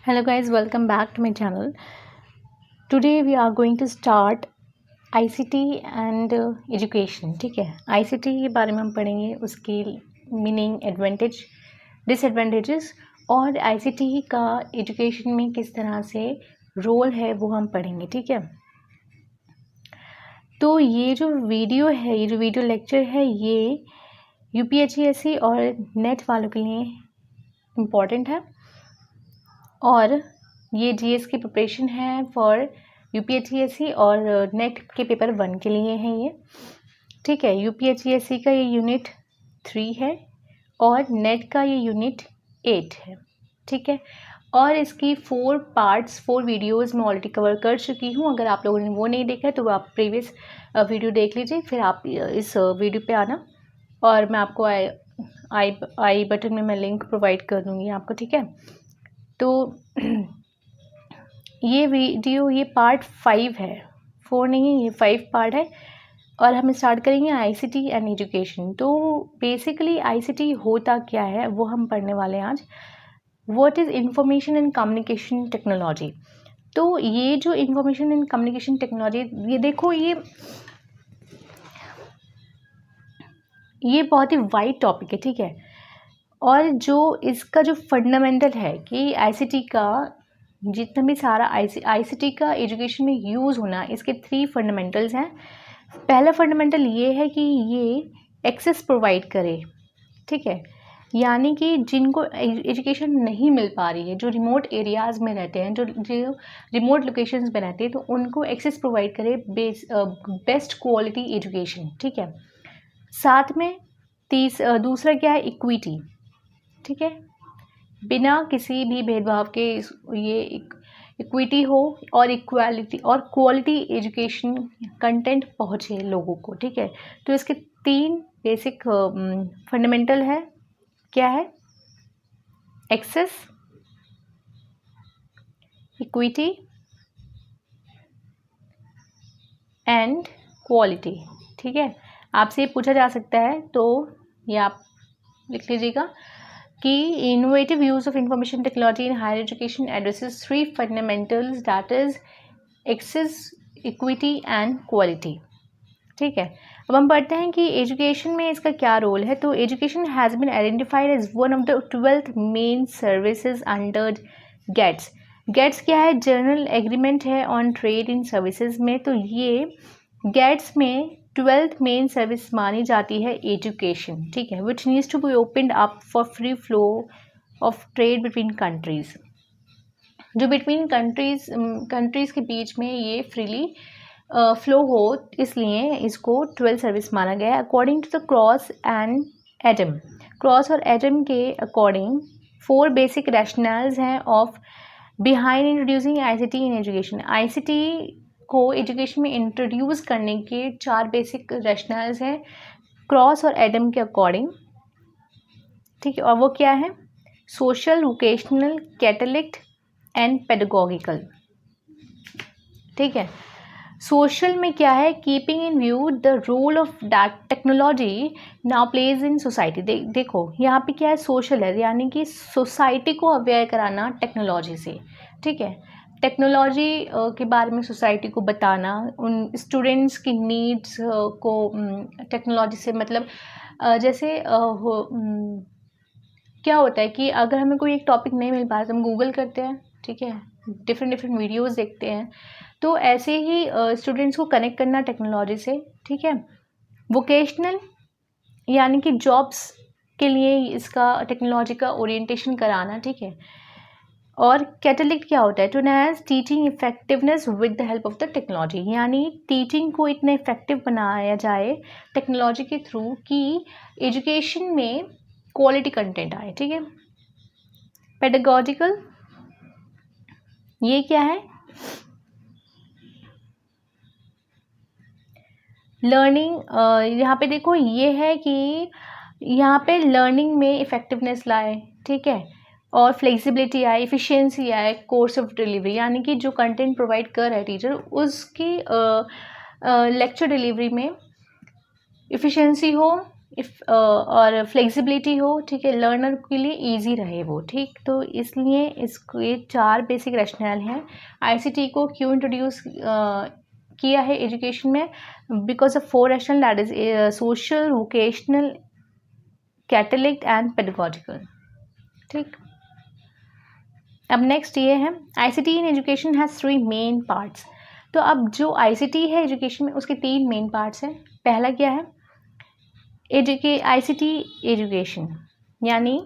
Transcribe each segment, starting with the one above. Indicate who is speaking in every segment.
Speaker 1: Hello guys, welcome back to my channel. Today we are going to start ICT and education. ठीक है, ICT के बारे में हम पढ़ेंगे, उसकी मीनिंग, एडवांटेज, डिसएडवांटेजेस और ICT का एजुकेशन में किस तरह से रोल है वो हम पढ़ेंगे. ठीक है, तो ये जो वीडियो है, ये जो वीडियो लेक्चर है, ये UPSC और नेट वालों के लिए इम्पॉर्टेंट है और ये GS की प्रिपरेशन है फॉर UPSC और नेट के पेपर 1 के लिए है ये. ठीक है, UPSC का ये यूनिट 3 है और नेट का ये यूनिट 8 है. ठीक है, और इसकी 4 पार्ट्स, 4 वीडियोस मैं ऑलरेडी कवर कर चुकी हूँ. अगर आप लोगों ने वो नहीं देखा है तो आप प्रीवियस वीडियो देख लीजिए, फिर आप इस वीडियो पे आना और मैं आपको आई बटन में मैं लिंक प्रोवाइड कर दूँगी आपको. ठीक है, तो ये वीडियो, ये पार्ट 5 है, 4 नहीं है, ये 5 पार्ट है और हम स्टार्ट करेंगे ICT एंड एजुकेशन. तो बेसिकली ICT होता क्या है वो हम पढ़ने वाले हैं आज. What is information and communication technology. तो ये जो इंफॉर्मेशन एंड कम्युनिकेशन टेक्नोलॉजी, ये देखो, ये बहुत ही वाइड टॉपिक है. ठीक है, और जो इसका जो फंडामेंटल है कि ICT का जितना भी सारा ICT का एजुकेशन में यूज़ होना, इसके 3 फंडामेंटल्स हैं. पहला फंडामेंटल ये है कि ये एक्सेस प्रोवाइड करे. ठीक है, यानी कि जिनको एजुकेशन नहीं मिल पा रही है, जो रिमोट एरियाज़ में रहते हैं, जो रिमोट लोकेशंस में रहते हैं, तो उनको एक्सेस प्रोवाइड करे बेस्ट क्वालिटी एजुकेशन. ठीक है, साथ में दूसरा क्या है, इक्विटी. ठीक है, बिना किसी भी भेदभाव के ये इक्विटी हो और इक्वालिटी और क्वालिटी एजुकेशन कंटेंट पहुँचे लोगों को. ठीक है, तो इसके 3 बेसिक फंडामेंटल है. क्या है? Access, equity and quality. ठीक है, आपसे ये पूछा जा सकता है तो ये आप लिख लीजिएगा कि innovative use of information technology in higher education addresses 3 fundamentals, that is access, equity and quality. ठीक है, अब हम पढ़ते हैं कि एजुकेशन में इसका क्या रोल है. तो education has been identified as one of the 12th main services under GATS. GATS क्या है? जनरल एग्रीमेंट है ऑन ट्रेड इन सर्विसेज में. तो ये गेट्स में 12th मेन सर्विस मानी जाती है एजुकेशन. ठीक है, which needs to be opened up for free flow of trade between countries. जो बिटवीन कंट्रीज़ के बीच में ये फ्रीली फ्लो हो, इसलिए इसको 12 सर्विस माना गया है. According to the Cross and Adam, Cross और एडम के अकॉर्डिंग 4 बेसिक रैशनल्स हैं of behind introducing ICT in education. ICT को एजुकेशन में इंट्रोड्यूस करने के 4 बेसिक रैशनल्स हैं क्रॉस और एडम के अकॉर्डिंग. ठीक है, और वो क्या है? Social, vocational, catalyst and pedagogical. ठीक है, सोशल में क्या है? Keeping in view the role of that technology now plays in society. देखो यहाँ पे क्या है? सोशल है, यानी कि सोसाइटी को अवेयर कराना टेक्नोलॉजी से. ठीक है, टेक्नोलॉजी के बारे में सोसाइटी को बताना, उन स्टूडेंट्स की नीड्स को टेक्नोलॉजी से, मतलब जैसे क्या होता है कि अगर हमें कोई एक टॉपिक नहीं मिल पा रहा तो हम गूगल करते हैं. ठीक है, डिफरेंट वीडियोस देखते हैं. तो ऐसे ही स्टूडेंट्स को कनेक्ट करना टेक्नोलॉजी से. ठीक है, वोकेशनल यानी कि जॉब्स के लिए इसका टेक्नोलॉजी का ओरिएंटेशन कराना. ठीक है, और कैटलिस्ट क्या होता है? To enhance teaching effectiveness with the help of the technology, यानी टीचिंग को इतना इफेक्टिव बनाया जाए टेक्नोलॉजी के थ्रू कि एजुकेशन में क्वालिटी कंटेंट आए. ठीक है, पेडागोजिकल, ये क्या है? लर्निंग. यहाँ पे देखो, ये है कि यहाँ पे लर्निंग में इफेक्टिवनेस लाए. ठीक है, और फ्लेक्सिबिलिटी आए, इफ़िशियंसी आए, कोर्स ऑफ डिलीवरी, यानी कि जो कंटेंट प्रोवाइड कर रहा है टीचर, उसकी लेक्चर डिलीवरी में इफ़िशियंसी हो, और फ्लेक्सिबिलिटी हो, ठीक है, लर्नर के लिए इजी रहे वो, ठीक। तो इसलिए इसको ये 4 बेसिक रैशनल हैं। आईसीटी को क्यों इंट्रोड्यूस किया है एजुकेशन में? Because of 4 rational, that is social, vocational, catalytic and pedagogical, ठीक। अब नेक्स्ट ये है, ICT in education has 3 main parts. तो अब जो आईसीटी है एजुकेशन में उसके 3 मेन पार्ट्स हैं। पहला क्या है? आईसीटी एजुकेशन, यानी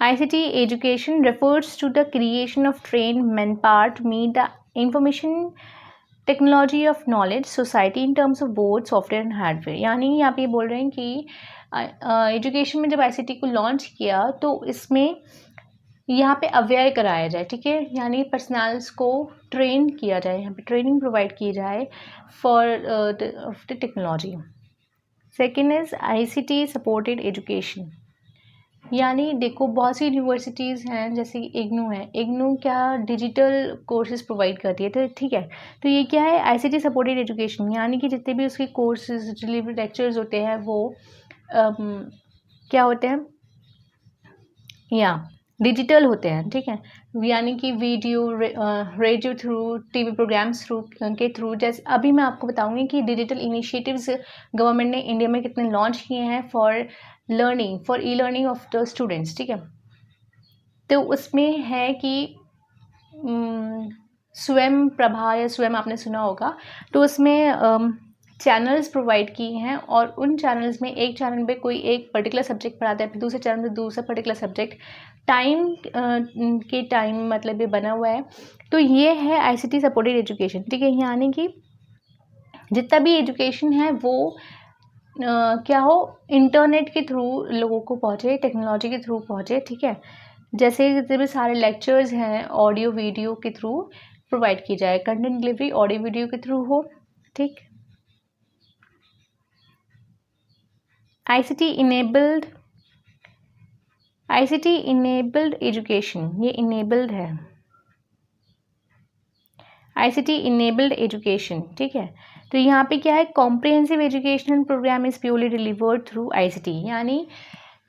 Speaker 1: ICT education refers to the creation of trained manpower to meet the information technology of knowledge society in terms of both software and hardware। यानी आप ये बोल रहे हैं कि एजुकेशन में जब ICT को लॉन्च किया तो इसमें यहाँ पे अवेयर कराया जाए, ठीक है, यानी पर्सनल्स को ट्रेन किया जाए, यहाँ पे ट्रेनिंग प्रोवाइड की जाए for the technology. Second is ICT supported education, यानी देखो बहुत सी यूनिवर्सिटीज़ हैं जैसे कि इग्नू है, इग्नू क्या डिजिटल कोर्सेज प्रोवाइड करती है, तो ठीक है। तो ये क्या है? आईसीटी सपोर्टेड एजुकेशन, यानी कि जितने भी उसके कोर्सेज डिलीवरी लेक्चर्स होते हैं वो क्या होते हैं, या डिजिटल होते हैं, ठीक है, यानी कि video, radio through, TV programmes through के थ्रू। जैसे अभी मैं आपको बताऊंगी कि डिजिटल इनिशिएटिव्स गवर्नमेंट ने इंडिया में कितने लॉन्च किए हैं for learning, for e learning of the students, ठीक है। तो उसमें है कि स्वयं प्रभा या स्वयं आपने सुना होगा, तो उसमें चैनल्स प्रोवाइड किए हैं और उन चैनल्स में एक चैनल पे कोई एक पर्टिकुलर सब्जेक्ट पढ़ाता है, फिर दूसरे चैनल में दूसरा पर्टिकुलर सब्जेक्ट, टाइम के टाइम मतलब ये बना हुआ है। तो ये है आईसीटी सपोर्टेड एजुकेशन, ठीक है, यानी कि जितना भी एजुकेशन है वो क्या हो, इंटरनेट के थ्रू लोगों को पहुँचे, टेक्नोलॉजी के थ्रू पहुँचे, ठीक है। जैसे जितने भी सारे लेक्चर्स हैं ऑडियो वीडियो के थ्रू प्रोवाइड की जाए, कंटेंट डिलीवरी ऑडियो वीडियो के थ्रू हो, ठीक। आईसीटी इनेबल्ड एजुकेशन, ये इनेबल्ड है, आईसीटी इनेबल्ड एजुकेशन, ठीक है। तो यहाँ पे क्या है, comprehensive educational programme is purely delivered through ICT, यानी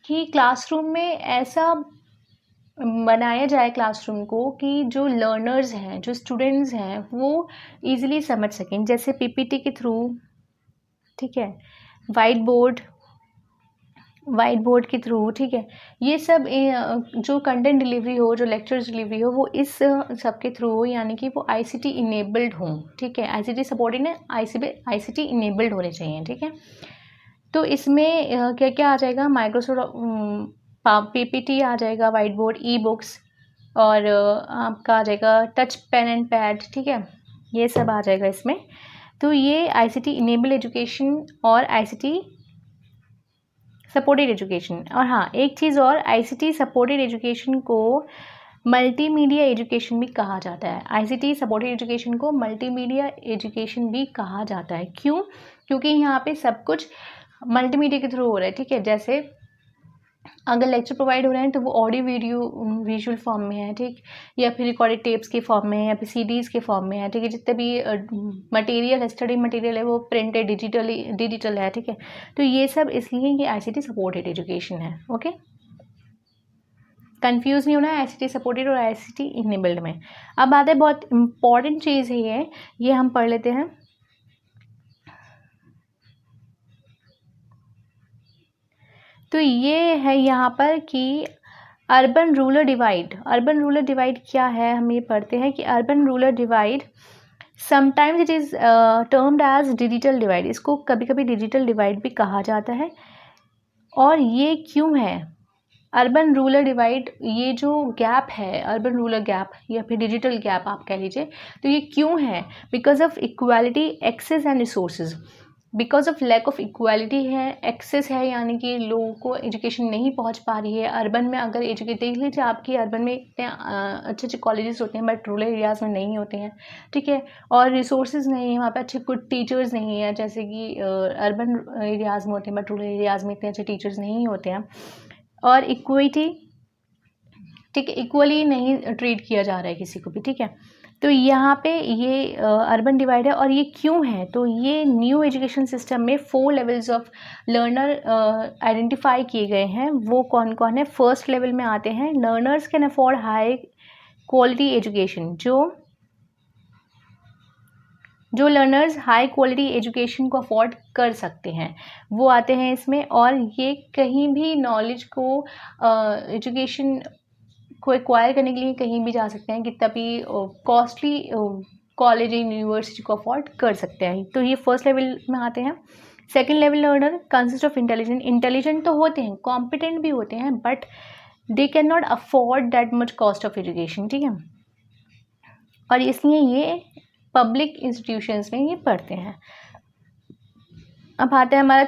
Speaker 1: कि क्लासरूम में ऐसा बनाया जाए क्लासरूम को कि जो लर्नर्स हैं, जो स्टूडेंट्स हैं, वो इजीली समझ सकें, जैसे पीपीटी के थ्रू, ठीक है, वाइट बोर्ड के थ्रू, ठीक है। ये सब जो कंटेंट डिलीवरी हो, जो लेक्चर्स डिलीवरी हो, वो इस सब के थ्रू हो, यानी कि वो आईसीटी इनेबल्ड हो, ठीक है। आईसीटी सपोर्टेड है, आईसीटी इनेबल्ड होने चाहिए, ठीक है। तो इसमें क्या क्या आ जाएगा, माइक्रोसॉफ्ट पीपीटी आ जाएगा, वाइट बोर्ड, ई बुक्स, और आपका आ जाएगा टच पेन एंड पैड, ठीक है, ये सब आ जाएगा इसमें। तो ये आईसीटी इनेबल एजुकेशन और आईसीटी सपोर्टेड एजुकेशन। और हाँ, एक चीज़ और, आईसीटी सपोर्टेड एजुकेशन को मल्टीमीडिया एजुकेशन भी कहा जाता है। आईसीटी सपोर्टेड एजुकेशन को मल्टीमीडिया एजुकेशन भी कहा जाता है। क्यों? क्योंकि यहाँ पे सब कुछ मल्टीमीडिया के थ्रू हो रहा है, ठीक है। जैसे अगर लेक्चर प्रोवाइड हो रहे हैं तो वो ऑडियो वीडियो विजुअल फॉर्म में है, ठीक, या फिर रिकॉर्डेड टेप्स के फॉर्म में है, या फिर सीडीज़ के फॉर्म में है, ठीक है। जितने भी मटेरियल है, स्टडी मटेरियल है, वो प्रिंटेड डिजिटल है, ठीक है। तो ये सब इसलिए ये आईसीटी सपोर्टेड एजुकेशन है, ओके। कंफ्यूज नहीं होना है आईसीटी सपोर्टेड और आईसीटी इनेबल्ड में। अब आता है बहुत इंपॉर्टेंट चीज़ है ये हम पढ़ लेते हैं। तो ये है यहाँ पर कि अर्बन रूरल डिवाइड क्या है, हम ये पढ़ते हैं कि urban rural divide sometimes it is termed as digital divide, इसको कभी कभी डिजिटल डिवाइड भी कहा जाता है। और ये क्यों है अर्बन रूरल डिवाइड, ये जो गैप है अर्बन रूरल गैप या फिर डिजिटल गैप आप कह लीजिए, तो ये क्यों है? Because of equality, access and resources. Because of lack of equality है, एक्सेस है, यानी कि लोगों को एजुकेशन नहीं पहुंच पा रही है। अर्बन में अगर देख लीजिए आपकी अर्बन में इतने अच्छे अच्छे कॉलेजेस होते हैं, बट रूरल एरियाज़ में नहीं होते हैं, ठीक है। और रिसोर्सेज नहीं है वहाँ पे, अच्छे गुड टीचर्स नहीं है, जैसे कि अर्बन एरियाज़ में होते हैं, बट रूरल एरियाज़ में इतने अच्छे टीचर्स नहीं होते हैं। और इक्विटी, ठीक है, इक्वली नहीं ट्रीट किया जा रहा है किसी को भी, ठीक है। तो यहाँ पे ये अर्बन डिवाइड है, और ये क्यों है, तो ये न्यू एजुकेशन सिस्टम में 4 लेवल्स ऑफ लर्नर आइडेंटिफाई किए गए हैं। वो कौन कौन है? फर्स्ट लेवल में आते हैं learners can afford high quality education. जो लर्नर्स हाई क्वालिटी एजुकेशन को अफोर्ड कर सकते हैं वो आते हैं इसमें, और ये कहीं भी नॉलेज को एजुकेशन को एक्वायर करने के लिए कहीं भी जा सकते हैं, कितना भी कॉस्टली कॉलेज यूनिवर्सिटी को अफोर्ड कर सकते हैं। तो ये फर्स्ट लेवल में आते हैं। Second level learner consist of intelligent तो होते हैं, कॉम्पिटेंट भी होते हैं, but they can not afford that much cost of education, ठीक है, और इसलिए ये पब्लिक इंस्टीट्यूशंस में ये पढ़ते हैं। अब आता है हमारा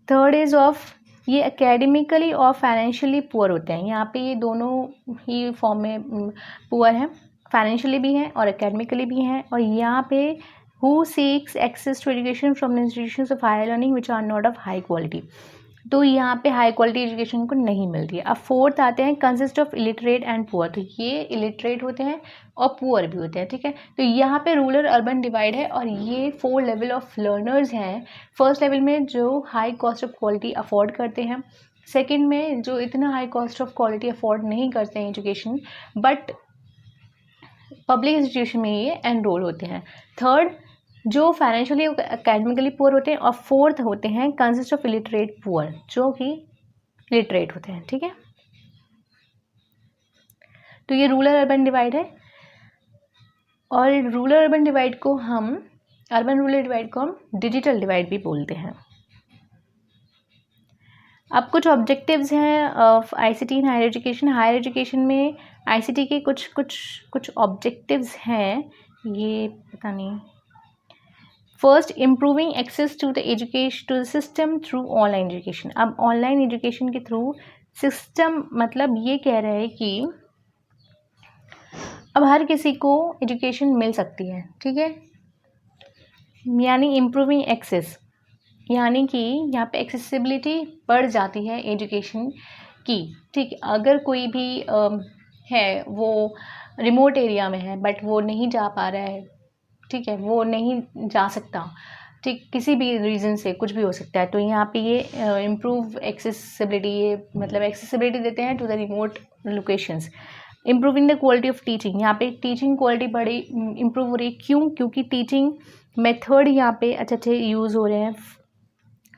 Speaker 1: थर्ड इज ऑफ, ये एकेडमिकली और फाइनेंशियली पुअर होते हैं। यहाँ पे ये दोनों ही फॉर्म में पुअर हैं, फाइनेंशियली भी हैं और एकेडमिकली भी हैं। और यहाँ पे who seeks access to education from institutions of higher learning which are not of high quality, तो यहाँ पे हाई क्वालिटी एजुकेशन को नहीं मिलती है। अब फोर्थ आते हैं consist of illiterate and poor, तो ये इलिटरेट होते हैं और पुअर भी होते हैं, ठीक है। तो यहाँ पे रूरल अर्बन डिवाइड है, और ये 4 लेवल ऑफ लर्नर्स हैं। फर्स्ट लेवल में जो high cost of quality afford करते हैं, सेकेंड में जो इतना high cost of quality afford नहीं करते हैं एजुकेशन, बट पब्लिक इंस्टीट्यूशन में ये एनरोल होते हैं। थर्ड जो फाइनेंशियली एकेडमिकली पुअर होते हैं, और फोर्थ होते हैं कंसिस्ट ऑफ इलिटरेट पुअर, जो कि लिटरेट होते हैं, ठीक है। तो ये रूरल अर्बन डिवाइड है, और रूरल अर्बन डिवाइड को हम अर्बन रूरल डिवाइड को हम डिजिटल डिवाइड भी बोलते हैं। अब कुछ ऑब्जेक्टिव्स हैं of ICT in higher education. Higher education में आईसीटी के कुछ ऑब्जेक्टिव्स हैं, ये पता नहीं। First, improving access to the education to the system through online education. अब ऑनलाइन एजुकेशन के थ्रू सिस्टम मतलब ये कह रहे हैं कि अब हर किसी को एजुकेशन मिल सकती है, ठीक है, यानी इम्प्रूविंग एक्सेस, यानी कि यहाँ पे एक्सेसिबिलिटी बढ़ जाती है एजुकेशन की, ठीक। अगर कोई भी है वो रिमोट एरिया में है बट वो नहीं जा पा रहा है, ठीक है, वो नहीं जा सकता, ठीक, किसी भी रीज़न से कुछ भी हो सकता है, तो यहाँ पे ये इम्प्रूव एक्सेसिबिलिटी, ये मतलब एक्सेसिबिलिटी देते हैं to the remote locations. Improving the quality of teaching, यहाँ पे टीचिंग क्वालिटी बड़ी इम्प्रूव हो रही है। क्यों? क्योंकि टीचिंग मेथड यहाँ पे अच्छे यूज़ हो रहे हैं,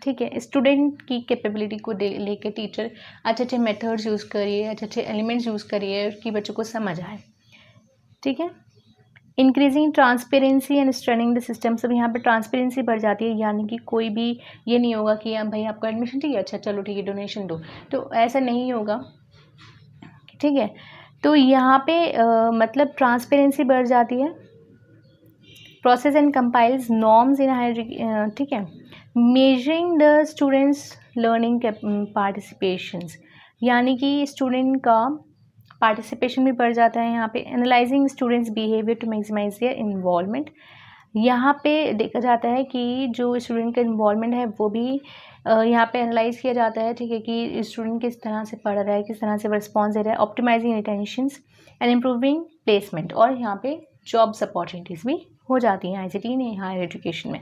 Speaker 1: ठीक है। स्टूडेंट की कैपेबिलिटी को लेके टीचर अच्छे मेथड्स यूज़ करिए, अच्छे एलिमेंट्स यूज़ करिए कि बच्चों को समझ आए, ठीक है। Increasing transparency and strengthening the system, सब यहाँ पे ट्रांसपेरेंसी बढ़ जाती है, यानी कि कोई भी ये नहीं होगा कि भाई आपका एडमिशन ठीक है, अच्छा चलो ठीक है डोनेशन दो, तो ऐसा नहीं होगा, ठीक है। तो यहाँ पे मतलब ट्रांसपेरेंसी बढ़ जाती है। Process and compiles norms in higher, ठीक है। Measuring the students learning participations, यानी कि स्टूडेंट का पार्टिसिपेशन भी बढ़ जाता है यहाँ पे। Analysing students behaviour to maximise their involvement, यहाँ पे देखा जाता है कि जो स्टूडेंट का इन्वॉल्वमेंट है वो भी यहाँ पे एनालाइज किया जाता है, ठीक है, कि स्टूडेंट किस तरह से पढ़ रहा है, किस तरह से रिस्पॉन्स दे रहा है। Optimising attentions and improving placement, और यहाँ पे जॉब्स अपॉर्चुनिटीज़ भी हो जाती हैं आईसीटी ने हायर एजुकेशन में।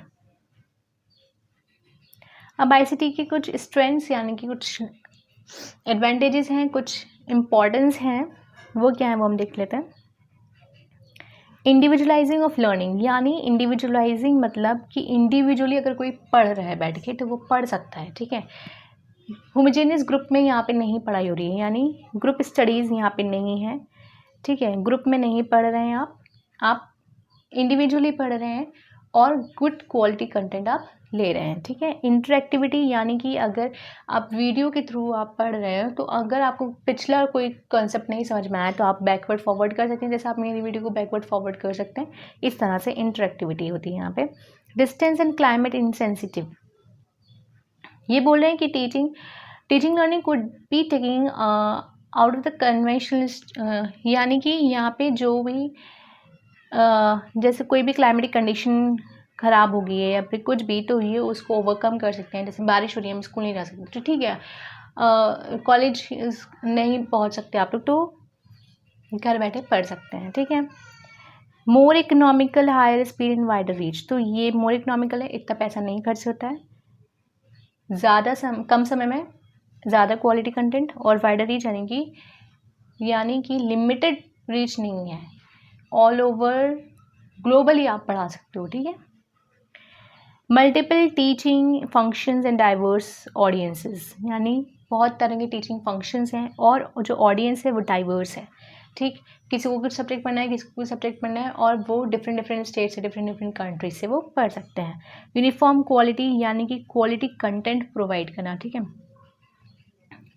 Speaker 1: अब आईसीटी की कुछ स्ट्रेंथ्स यानी कि कुछ एडवांटेजेस हैं, कुछ इम्पॉर्टेंस हैं, वो क्या है वो हम देख लेते हैं। इंडिविजुअलाइजिंग ऑफ लर्निंग, यानी इंडिविजुअलाइजिंग मतलब कि इंडिविजुअली अगर कोई पढ़ रहा है बैठ के तो वो पढ़ सकता है, ठीक है। होमोजेनियस ग्रुप में यहाँ पे नहीं पढ़ाई हो रही है, यानी ग्रुप स्टडीज़ यहाँ पे नहीं है, ठीक है। ग्रुप में नहीं पढ़ रहे हैं आप इंडिविजुअली पढ़ रहे हैं और गुड क्वालिटी कंटेंट आप ले रहे हैं, ठीक है। इंटरेक्टिविटी, यानी कि अगर आप वीडियो के थ्रू आप पढ़ रहे हो तो अगर आपको पिछला कोई कॉन्सेप्ट नहीं समझ में आया तो आप बैकवर्ड फॉरवर्ड कर सकते हैं, जैसे आप मेरी वीडियो को बैकवर्ड फॉरवर्ड कर सकते हैं, इस तरह से इंटरेक्टिविटी होती है यहाँ पे। डिस्टेंस एंड क्लाइमेट इंसेंसिटिव, ये बोल रहे हैं कि teaching learning could be taking out of the conventional, यानी कि यहाँ पे जो भी जैसे कोई भी क्लाइमेटिक कंडीशन ख़राब हो गई है या फिर कुछ भी, तो ये उसको ओवरकम कर सकते हैं। जैसे बारिश हो रही है, हम स्कूल नहीं जा सकते, तो ठीक है, कॉलेज नहीं पहुंच सकते आप लोग, तो घर बैठे पढ़ सकते हैं, ठीक है। More economical, higher speed and wider reach, तो ये मोर इकोनॉमिकल है, इतना पैसा नहीं खर्च होता है, कम समय में ज़्यादा क्वालिटी कंटेंट, और वाइडर रीच यानी कि लिमिटेड रीच नहीं है, ऑल ओवर ग्लोबली आप पढ़ा सकते हो, ठीक है। Multiple teaching functions and diverse audiences, यानी बहुत तरह के टीचिंग फंक्शंस हैं और जो ऑडियंस है वो डाइवर्स है, ठीक। किसी को कुछ सब्जेक्ट पढ़ना है, किसी को कुछ सब्जेक्ट पढ़ना है, और वो डिफरेंट स्टेट से, डिफरेंट कंट्री से वो पढ़ सकते हैं। यूनिफॉर्म क्वालिटी, यानी कि क्वालिटी कंटेंट प्रोवाइड करना, ठीक है।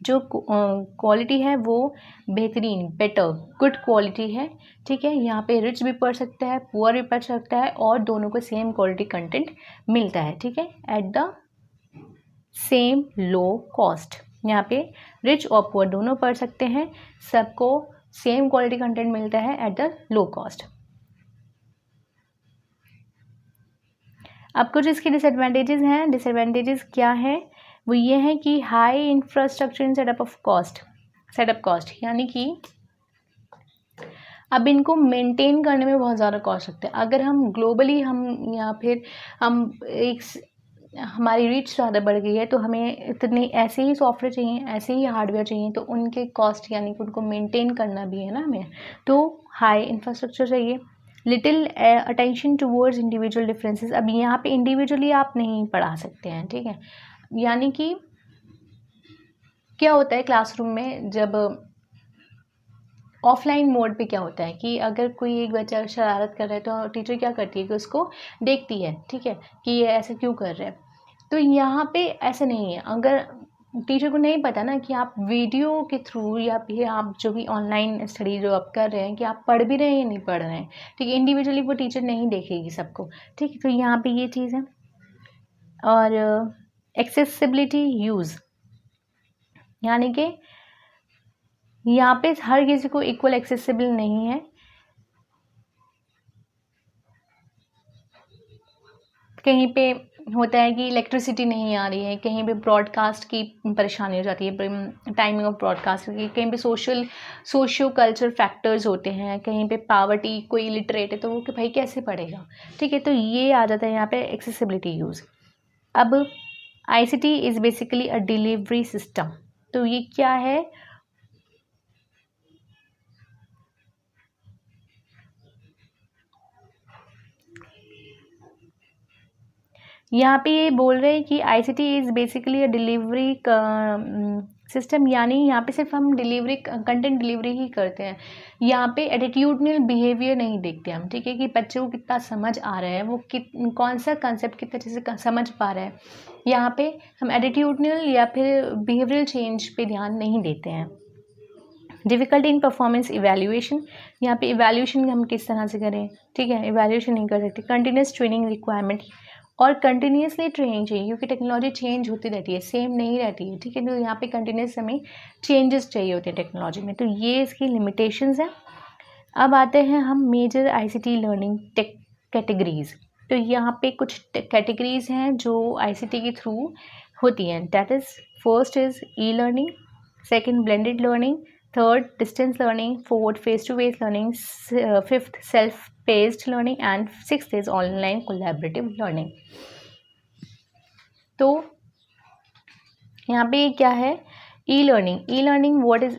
Speaker 1: जो क्वालिटी है वो बेहतरीन, बेटर, गुड क्वालिटी है, ठीक है। यहाँ पे रिच भी पढ़ सकता है, पुअर भी पढ़ सकता है, और दोनों को सेम क्वालिटी कंटेंट मिलता है, ठीक है, at the same low cost. यहाँ पे रिच और पुअर दोनों पढ़ सकते हैं, सबको सेम क्वालिटी कंटेंट मिलता है एट द लो कॉस्ट। अब कुछ इसके डिसएडवांटेजेस हैं। डिसएडवांटेजेस क्या है, वो ये है कि high infrastructure and setup cost, यानी कि अब इनको मेंटेन करने में बहुत ज़्यादा कॉस्ट लगता है। अगर हम ग्लोबली या फिर हमारी रीच ज़्यादा बढ़ गई है, तो हमें इतने ऐसे ही सॉफ्टवेयर चाहिए, ऐसे ही हार्डवेयर चाहिए, तो उनके कॉस्ट, यानी कि उनको मेंटेन करना भी है ना हमें, तो हाई इंफ्रास्ट्रक्चर चाहिए। Little attention towards individual differences, अब यहाँ पे इंडिविजुअली आप नहीं पढ़ा सकते हैं, ठीक है। यानी कि क्या होता है क्लासरूम में, जब ऑफलाइन मोड पे क्या होता है कि अगर कोई एक बच्चा शरारत कर रहा है तो टीचर क्या करती है कि उसको देखती है, ठीक है, कि ये ऐसे क्यों कर रहे हैं। तो यहाँ पे ऐसा नहीं है, अगर टीचर को नहीं पता ना कि आप वीडियो के थ्रू या फिर आप जो भी ऑनलाइन स्टडी जो आप कर रहे हैं कि आप पढ़ भी रहे हैं या नहीं पढ़ रहे हैं, ठीक है, इंडिविजुअली वो टीचर नहीं देखेगी सबको, ठीक है। तो यहाँ पे ये चीज़ है। और एक्सेसिबिलिटी यूज़, यानी कि यहाँ पे हर किसी को इक्वल एक्सेसिबल नहीं है। कहीं पे होता है कि इलेक्ट्रिसिटी नहीं आ रही है, कहीं पे ब्रॉडकास्ट की परेशानी हो जाती है, टाइमिंग ऑफ ब्रॉडकास्ट की, कहीं पे सोशियो कल्चर फैक्टर्स होते हैं, कहीं पे पावर्टी, कोई इलिटरेट है तो वो कि भाई कैसे पढ़ेगा, ठीक है। तो ये आ जाता है यहाँ पे एक्सेसिबिलिटी यूज़। अब ICT is basically a delivery system, तो ये क्या है, यहाँ पे ये बोल रहे हैं कि ICT is basically a delivery system, यानी यहाँ पे सिर्फ हम कंटेंट डिलीवरी ही करते हैं। यहाँ पे एटीट्यूडनल बिहेवियर नहीं देखते हम, ठीक है, कि बच्चे को कितना समझ आ रहा है, वो कौन सा कंसेप्ट कितने अच्छे से समझ पा रहा है। यहाँ पे हम एटीट्यूडनल या फिर बिहेवियरल चेंज पे ध्यान नहीं देते हैं। डिफ़िकल्टी इन परफॉर्मेंस इवैल्यूएशन, यहाँ पे इवैल्यूएशन हम किस तरह से करें, ठीक है, इवैल्यूएशन नहीं कर सकते। कंटिन्यूस ट्रेनिंग रिक्वायरमेंट, और कंटिन्यूसली ट्रेनिंग चाहिए, क्योंकि टेक्नोलॉजी चेंज होती रहती है, सेम नहीं रहती है, ठीक है। तो यहाँ पे कंटिन्यूस हमें चेंजेस चाहिए होते हैं टेक्नोलॉजी में, तो ये इसकी लिमिटेशंस हैं। अब आते हैं हम मेजर ICT लर्निंग कैटेगरीज, तो यहाँ पे कुछ कैटेगरीज हैं जो ICT के थ्रू होती हैं। That is first is e learning, second blended learning, third distance learning, fourth face to face learning, fifth self paced learning, and sixth is online collaborative learning. तो यहाँ पे क्या है, ई लर्निंग व्हाट इज,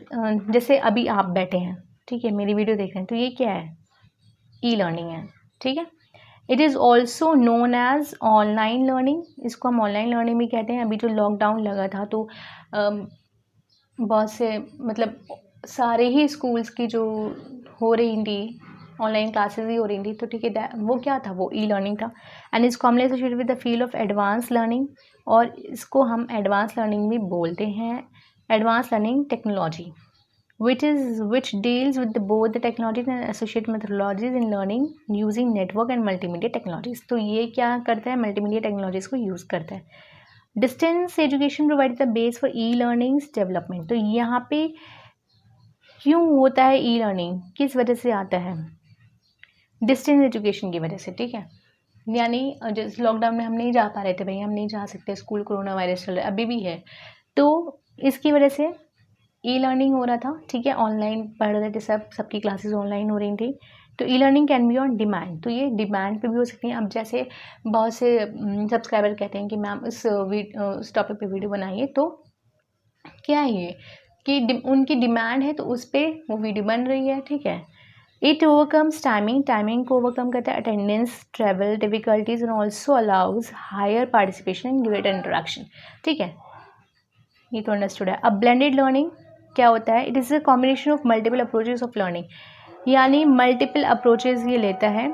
Speaker 1: जैसे अभी आप बैठे हैं, ठीक है, मेरी वीडियो देख रहे हैं, तो ये क्या है, ई-लर्निंग है, ठीक है। It is also known as online learning, इसको हम ऑनलाइन लर्निंग भी कहते हैं। अभी जो लॉकडाउन लगा था तो बहुत से मतलब सारे ही स्कूल्स की जो हो रही थी ऑनलाइन क्लासेस ही हो रही थी, तो ठीक है, वो क्या था, वो ई-लर्निंग था। And is commonly associated with the field of advance learning, और इसको हम एडवांस लर्निंग भी बोलते हैं, advance learning technology, which deals with both the technologies and associated methodologies in learning using network and multimedia technologies। तो ये क्या करता है, मल्टीमीडिया टेक्नोलॉजीज को यूज़ करता है। Distance education provide the base for e learning's development, तो यहाँ पे क्यों होता है ई-लर्निंग, किस वजह से आता है, डिस्टेंस एजुकेशन की वजह से, ठीक है। यानी जैसे लॉकडाउन में हम नहीं जा पा रहे थे, भाई हम नहीं जा सकते स्कूल, कोरोना वायरस चल रहा है, अभी भी है, तो इसकी वजह से ई लर्निंग हो रहा था, ठीक है, ऑनलाइन पढ़ रहे थे सबकी क्लासेस ऑनलाइन हो रही थी, तो e learning can be on demand, तो ये डिमांड पे भी हो सकती है। अब जैसे बहुत से सब्सक्राइबर कहते हैं कि मैम इस टॉपिक पे वीडियो बनाइए, तो क्या है ये कि उनकी डिमांड है तो उस पर वो वीडियो बन रही है, ठीक है। इट ओवरकम्स टाइमिंग को ओवरकम करता है, attendance, travel difficulties and also allows higher participation in greater interaction, ठीक है, ये तो अंडरस्टूड है। अब ब्लेंडेड लर्निंग क्या होता है? It is a combination of multiple approaches of learning, यानी मल्टीपल अप्रोचेज ये लेता है।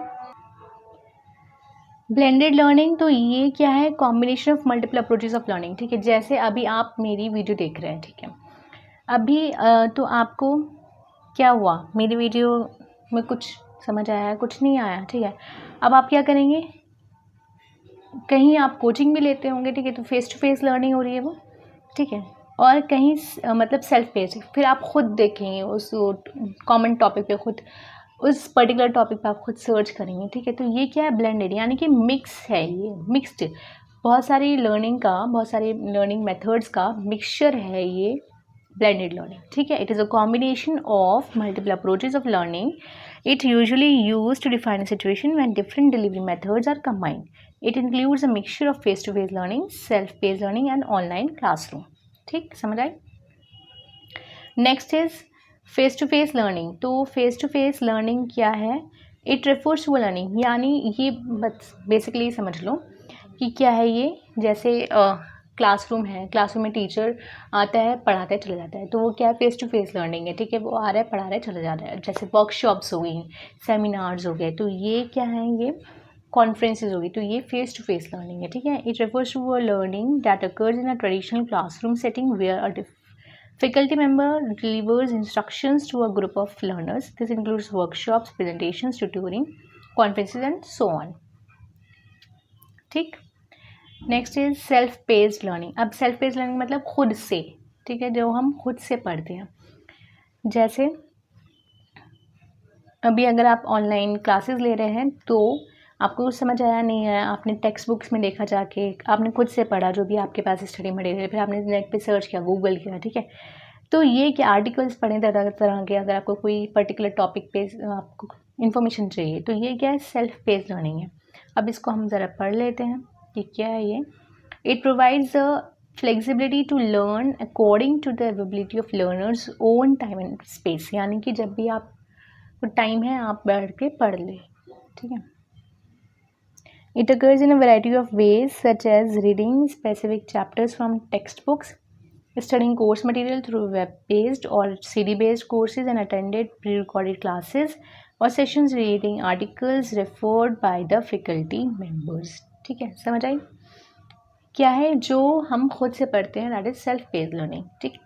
Speaker 1: ब्लेंडेड लर्निंग तो ये क्या है? Combination of multiple approaches of learning, ठीक है। जैसे अभी आप मेरी वीडियो देख रहे हैं, ठीक है, अभी तो आपको क्या हुआ, मेरी वीडियो में कुछ समझ आया, कुछ नहीं आया, ठीक है। अब आप क्या करेंगे, कहीं आप कोचिंग भी लेते होंगे, ठीक है, तो फेस टू फेस लर्निंग हो रही है वो, ठीक है, और कहीं मतलब सेल्फ पेस, फिर आप खुद देखेंगे उस कॉमन टॉपिक पे, खुद उस पर्टिकुलर टॉपिक पे आप खुद सर्च करेंगे, ठीक है। तो ये क्या है? ब्लेंडेड, यानी कि मिक्स है, ये मिक्स्ड, बहुत सारी लर्निंग मेथड्स का मिक्सचर है ये ब्लेंडेड लर्निंग, ठीक है। It is a combination of multiple approaches of learning. It usually used to define a situation when different delivery methods are combined. It includes a mixture of face-to-face learning, self-paced learning and online classroom. ठीक, समझ आए? Next is face to face learning. तो face to face learning क्या है? It refers to learning, यानी ये बस basically समझ लो कि क्या है ये, जैसे क्लासरूम है, क्लासरूम में टीचर आता है, पढ़ाता है, चला जाता है, तो वो क्या है? फेस टू फेस लर्निंग है, ठीक है, वो आ रहा है, पढ़ा रहा है, चला जा रहा है। जैसे वर्कशॉप्स हो गई, सेमिनार्स हो गए, तो ये क्या है? ये कॉन्फ्रेंसेज होगी, तो ये फेस टू फेस लर्निंग है, ठीक है। It refers to a learning that occurs in a traditional classroom setting where a faculty member delivers instructions to a group of learners. This includes workshops, presentations, tutoring, conferences and so on. ठीक, next is self paced learning. अब self paced learning मतलब खुद से, ठीक है, जो हम खुद से पढ़ते हैं। जैसे अभी अगर आप ऑनलाइन क्लासेस ले रहे हैं तो आपको कुछ समझ आया, नहीं आया, आपने टेक्स्ट बुक्स में देखा, जाके आपने खुद से पढ़ा जो भी आपके पास स्टडी मटेरियल, फिर आपने नेट पे सर्च किया, गूगल किया, ठीक है। तो ये क्या आर्टिकल्स पढ़ें तरह तरह के, अगर आपको कोई पर्टिकुलर टॉपिक पे आपको इन्फॉर्मेशन चाहिए, तो ये क्या है? सेल्फ पेस्ड लर्निंग है। अब इसको हम ज़रा पढ़ लेते हैं कि क्या है ये. It provides a flexibility to learn according to the availability of learners own time and space, यानी कि जब भी आप टाइम है आप बैठ के पढ़ ले, ठीक है. It occurs in a variety of ways such as reading specific chapters from textbooks, studying course material through web-based or CD-based courses and attended pre-recorded classes or sessions reading articles referred by the faculty members. ठीक है, समझ आई? क्या है जो हम खुद से पढ़ते हैं, that is self paced learning. ठीक,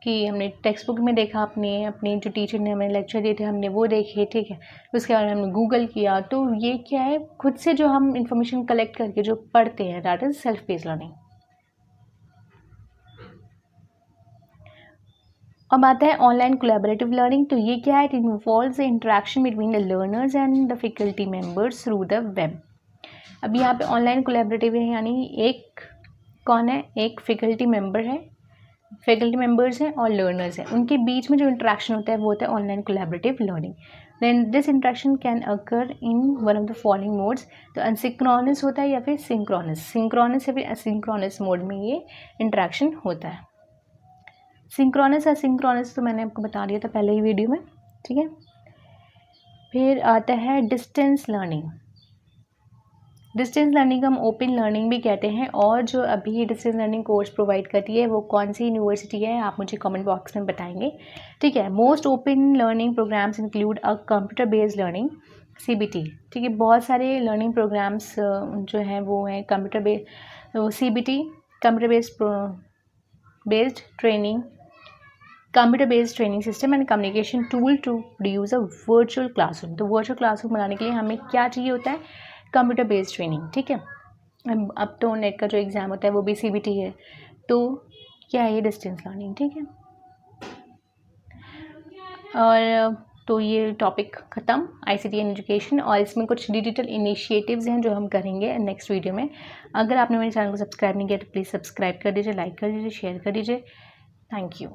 Speaker 1: कि हमने टेक्स्ट बुक में देखा, अपने जो टीचर ने हमें लेक्चर दिए थे हमने वो देखे, ठीक है, उसके बाद हमने गूगल किया, तो ये क्या है? खुद से जो हम इंफॉर्मेशन कलेक्ट करके जो पढ़ते हैं, that is self paced learning. अब आता है ऑनलाइन कोलैबोरेटिव लर्निंग. तो ये क्या है? It involves the interaction between the learners and the faculty members through the web. अब यहाँ पे ऑनलाइन कोलैबोरेटिव है, यानी एक कौन है? एक फैकल्टी मेंबर है, फैकल्टी मेंबर्स हैं और लर्नर्स हैं, उनके बीच में जो इंटरेक्शन होता है वो होता है online collaborative learning. Then this interaction can occur in one of the following modes. तो अनसिंक्रोनस होता है या फिर सिंक्रोनस या फिर असिंक्रोनस मोड में ये इंटरेक्शन होता है. सिंक्रोनस असिंक्रोनस तो मैंने आपको बता दिया था पहले ही वीडियो में, ठीक है. फिर आता है डिस्टेंस लर्निंग. डिस्टेंस लर्निंग हम ओपन लर्निंग भी कहते हैं, और जो अभी डिस्टेंस लर्निंग कोर्स प्रोवाइड करती है वो कौन सी यूनिवर्सिटी है आप मुझे कमेंट बॉक्स में बताएंगे, ठीक है. Most open learning programmes include a computer based learning, CBT, ठीक है. बहुत सारे लर्निंग प्रोग्राम्स जो हैं वो हैं computer based, CBT computer based training system and communication tool to produce a virtual classroom. तो वर्चुअल क्लासरूम बनाने के लिए हमें क्या चाहिए होता है? कंप्यूटर बेस्ड ट्रेनिंग, ठीक है. अब तो नेट का जो एग्ज़ाम होता है वो भी CBT है. तो क्या है? ये डिस्टेंस लर्निंग, ठीक है. और तो ये टॉपिक ख़त्म, ICT एंड एजुकेशन, और इसमें कुछ डिजिटल इनिशिएटिव्स हैं जो हम करेंगे नेक्स्ट वीडियो में. अगर आपने मेरे चैनल को सब्सक्राइब नहीं किया तो प्लीज़ सब्सक्राइब कर दीजिए, लाइक कर दीजिए, शेयर कर दीजिए. Thank you.